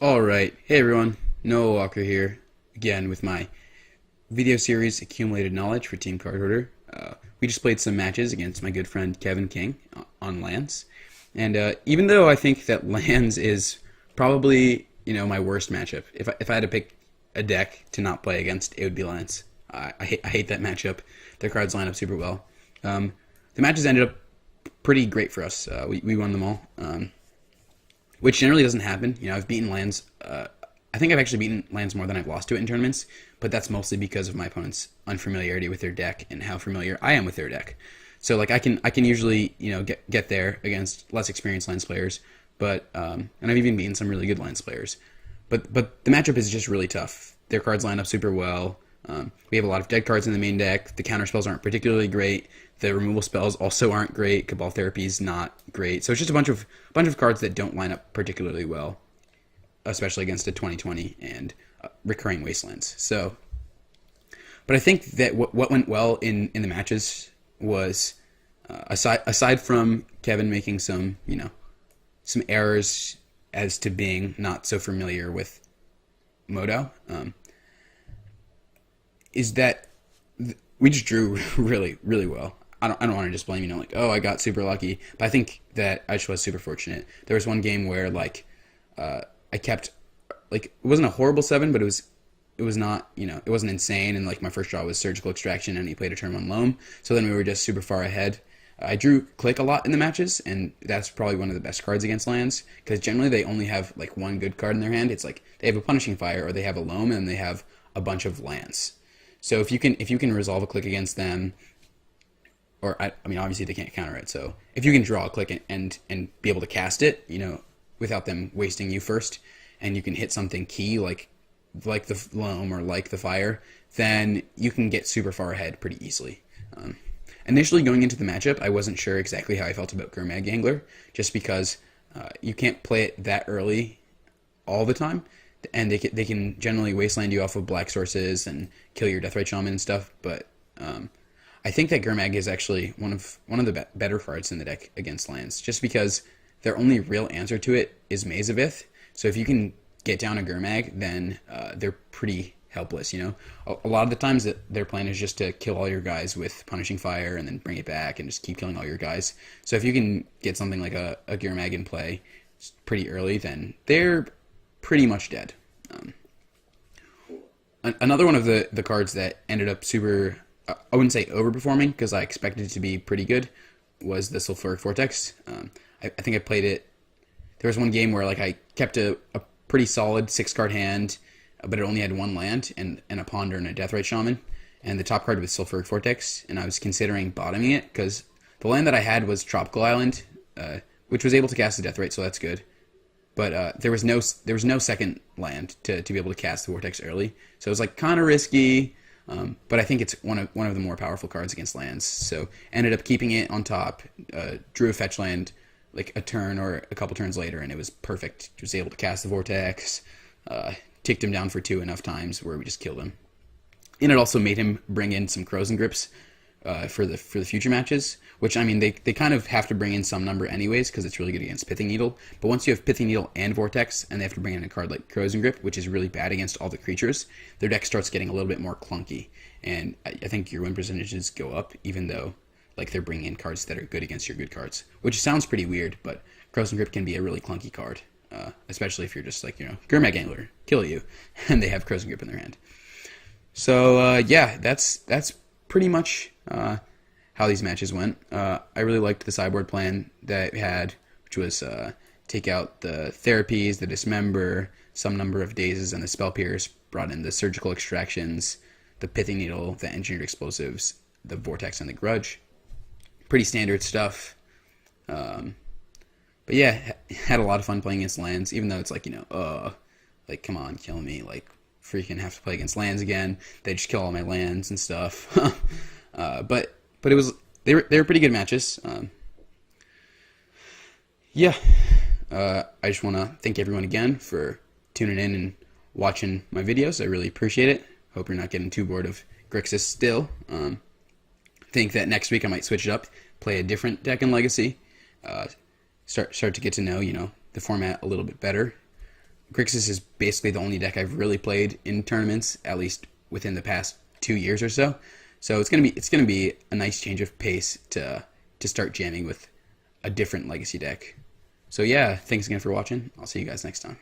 Alright, hey everyone, Noah Walker here, again with my video series Accumulated Knowledge for Team Cardhoarder. We just played some matches against my good friend Kevin King on Lands, and even though I think that Lands is probably, my worst matchup, if I had to pick a deck to not play against, it would be Lands. I hate that matchup. Their cards line up super well. The matches ended up pretty great for us. We won them all. Which generally doesn't happen. I've beaten lands. I think I've actually beaten lands more than I've lost to it in tournaments, but that's mostly because of my opponent's unfamiliarity with their deck and how familiar I am with their deck. So like I can usually get there against less experienced lands players, but and I've even beaten some really good lands players. But the matchup is just really tough. Their cards line up super well. We have a lot of dead cards in the main deck. The counter spells aren't particularly great. The removal spells also aren't great. Cabal Therapy is not great. So it's just a bunch of cards that don't line up particularly well, especially against a 2020 and recurring wastelands. So, but I think that what went well in the matches was aside from Kevin making some some errors as to being not so familiar with Modo. Is that we just drew really, really well. I don't want to just blame, like, oh, I got super lucky. But I think that I just was super fortunate. There was one game where, like, I kept, like, it wasn't a horrible 7, but it was not, it wasn't insane. And, like, my first draw was Surgical Extraction, and he played a turn on Loam. So then we were just super far ahead. I drew Click a lot in the matches, and that's probably one of the best cards against lands, because generally they only have, like, one good card in their hand. It's like they have a Punishing Fire, or they have a Loam, and they have a bunch of lands. So if you can resolve a Click against them, or I mean obviously they can't counter it. So if you can draw a Click and be able to cast it, without them wasting you first, and you can hit something key like the Loam or like the Fire, then you can get super far ahead pretty easily. Initially going into the matchup, I wasn't sure exactly how I felt about Gurmag Gangler, just because you can't play it that early all the time. And they can generally wasteland you off of black sources and kill your Deathrite Shaman and stuff. But I think that Gurmag is actually one of the better cards in the deck against lands, just because their only real answer to it is Maze of Ith. So if you can get down a Gurmag, then they're pretty helpless. A lot of the times that their plan is just to kill all your guys with Punishing Fire and then bring it back and just keep killing all your guys. So if you can get something like a Gurmag in play pretty early, then they're pretty much dead. Another one of the cards that ended up super, I wouldn't say overperforming, because I expected it to be pretty good, was the Sulfuric Vortex. I think I played it. There was one game where like I kept a pretty solid 6-card hand, but it only had one land and a Ponder and a Deathrite Shaman, and the top card was Sulfuric Vortex, and I was considering bottoming it because the land that I had was Tropical Island, which was able to cast the Deathrite, so that's good. But there was no second land to be able to cast the Vortex early, so it was like kind of risky. But I think it's one of the more powerful cards against lands. So ended up keeping it on top. Drew a fetch land like a turn or a couple turns later, and it was perfect. Was able to cast the Vortex. Ticked him down for 2 enough times where we just killed him. And it also made him bring in some Crows and Grips for the future matches, which, I mean, they kind of have to bring in some number anyways because it's really good against Pithing Needle. But once you have Pithing Needle and Vortex, and they have to bring in a card like Crows and Grip, which is really bad against all the creatures, their deck starts getting a little bit more clunky. And I think your win percentages go up, even though like they're bringing in cards that are good against your good cards, which sounds pretty weird, but Crows and Grip can be a really clunky card, especially if you're just like, Gurmag Angler, kill you, and they have Crows and Grip in their hand. So yeah, that's pretty much how these matches went. I really liked the sideboard plan that we had, which was take out the Therapies, the Dismember, some number of Dazes, and the Spell Pierce, brought in the Surgical Extractions, the Pithing Needle, the Engineered Explosives, the Vortex, and the Grudge. Pretty standard stuff. But yeah, had a lot of fun playing against lands, even though it's like, like, come on, kill me, like, freaking have to play against lands again. They just kill all my lands and stuff. But it was they were pretty good matches. Yeah, I just want to thank everyone again for tuning in and watching my videos. I really appreciate it. Hope you're not getting too bored of Grixis still. Think that next week I might switch it up, play a different deck in Legacy, start to get to know the format a little bit better. Grixis is basically the only deck I've really played in tournaments, at least within the past 2 years or so. So it's gonna be a nice change of pace to start jamming with a different legacy deck. So yeah, thanks again for watching. I'll see you guys next time.